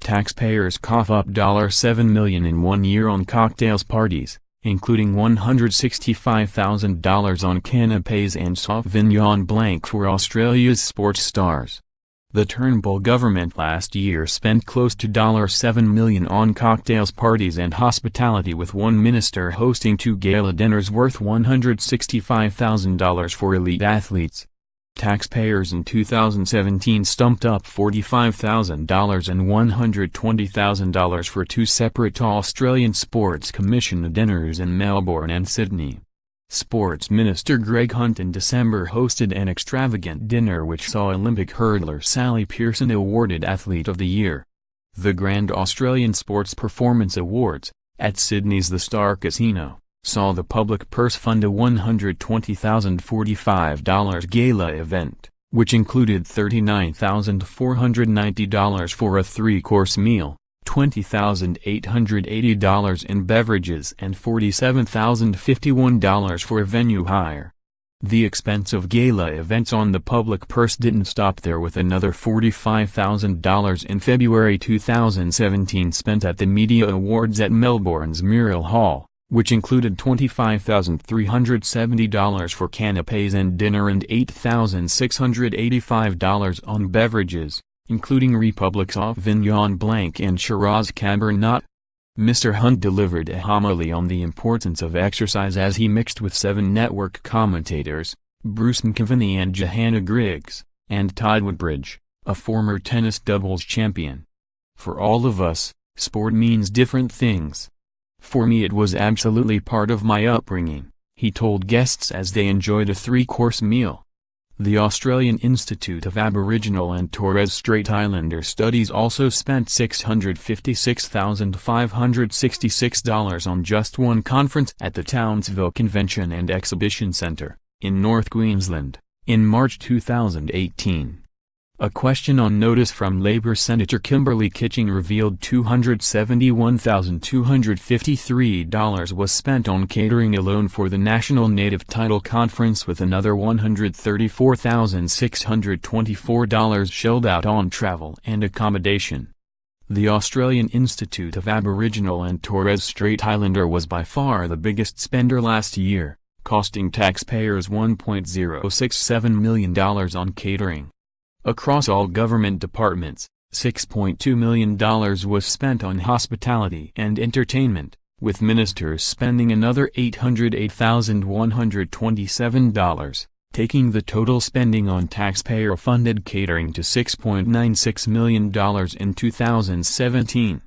Taxpayers cough up $7 million in 1 year on cocktails parties, including $165,000 on canapes and Sauvignon Blanc for Australia's sports stars. The Turnbull Government last year spent close to $7 million on cocktails parties and hospitality, with one minister hosting 2 gala dinners worth $165,000 for elite athletes. Taxpayers in 2017 stumped up $45,000 and $120,000 for 2 separate Australian Sports Commission dinners in Melbourne and Sydney. Sports Minister Greg Hunt in December hosted an extravagant dinner which saw Olympic hurdler Sally Pearson awarded Athlete of the Year. The Grand Australian Sports Performance Awards, at Sydney's The Star Casino, saw the public purse fund a $120,045 gala event, which included $39,490 for a 3-course meal, $20,880 in beverages and $47,051 for venue hire. The expense of gala events on the public purse didn't stop there, with another $45,000 in February 2017 spent at the Media Awards at Melbourne's Muriel Hall, which included $25,370 for canapes and dinner and $8,685 on beverages, including Republic's Sauvignon Blanc and Shiraz Cabernet. Mr. Hunt delivered a homily on the importance of exercise as he mixed with 7 Network commentators, Bruce McAvaney and Johanna Griggs, and Todd Woodbridge, a former tennis doubles champion. "For all of us, sport means different things. For me it was absolutely part of my upbringing," he told guests as they enjoyed a 3-course meal. The Australian Institute of Aboriginal and Torres Strait Islander Studies also spent $656,566 on just one conference at the Townsville Convention and Exhibition Centre, in North Queensland, in March 2018. A question on notice from Labor Senator Kimberly Kitching revealed $271,253 was spent on catering alone for the National Native Title Conference, with another $134,624 shelled out on travel and accommodation. The Australian Institute of Aboriginal and Torres Strait Islander was by far the biggest spender last year, costing taxpayers $1.067 million on catering. Across all government departments, $6.2 million was spent on hospitality and entertainment, with ministers spending another $808,127, taking the total spending on taxpayer-funded catering to $6.96 million in 2017.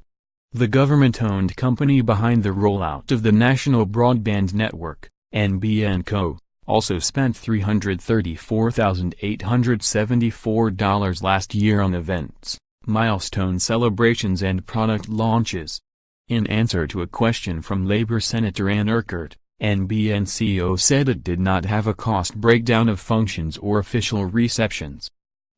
The government-owned company behind the rollout of the National Broadband Network, NBN Co., also spent $334,874 last year on events, milestone celebrations and product launches. In answer to a question from Labor Senator Ann Urquhart, NBN CEO said it did not have a cost breakdown of functions or official receptions.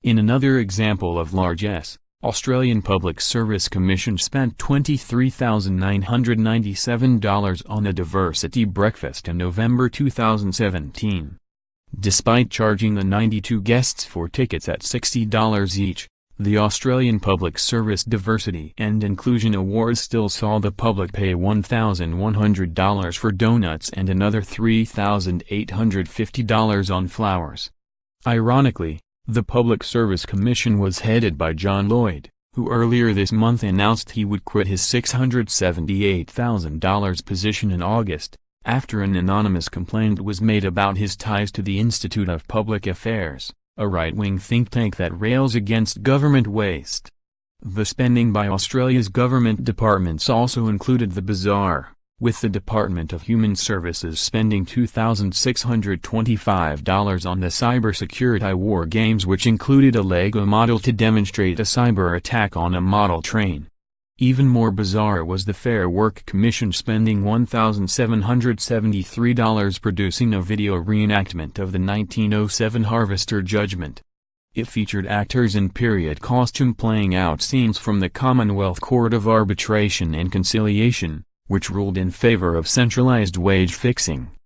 In another example of largesse, Australian Public Service Commission spent $23,997 on a diversity breakfast in November 2017. Despite charging the 92 guests for tickets at $60 each, the Australian Public Service Diversity and Inclusion Awards still saw the public pay $1,100 for donuts and another $3,850 on flowers. Ironically, the Public Service Commission was headed by John Lloyd, who earlier this month announced he would quit his $678,000 position in August, after an anonymous complaint was made about his ties to the Institute of Public Affairs, a right-wing think tank that rails against government waste. The spending by Australia's government departments also included the bazaar, with the Department of Human Services spending $2,625 on the cybersecurity war games, which included a Lego model to demonstrate a cyber attack on a model train. Even more bizarre was the Fair Work Commission spending $1,773 producing a video reenactment of the 1907 Harvester Judgment. It featured actors in period costume playing out scenes from the Commonwealth Court of Arbitration and Conciliation, which ruled in favor of centralized wage fixing.